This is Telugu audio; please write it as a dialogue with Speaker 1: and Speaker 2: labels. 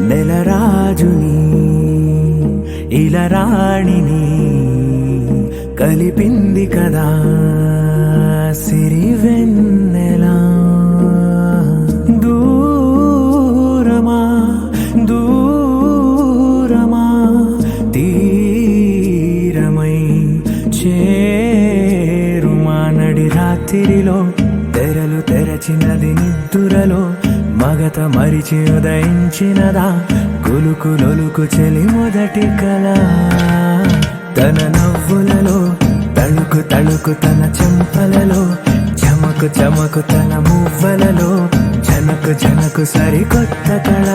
Speaker 1: నెలరాజుని ఇలరాణిని కలిపింది కదా సిరివెన్నెలా. దూరమా దూరమా తీరమై చేరుమా నడి రాత్రిలో తెరలు తెరచినది నిద్దురలో మగత మరిచి ఉదయించినదా కులుకులొలుకు చెలి మొదటి కళ. తన నవ్వులలో తళుకు తళుకు తన చెంపలలో చమకు చమకు తన మువ్వలలో జనకు జనకు సరికొత్త కళ.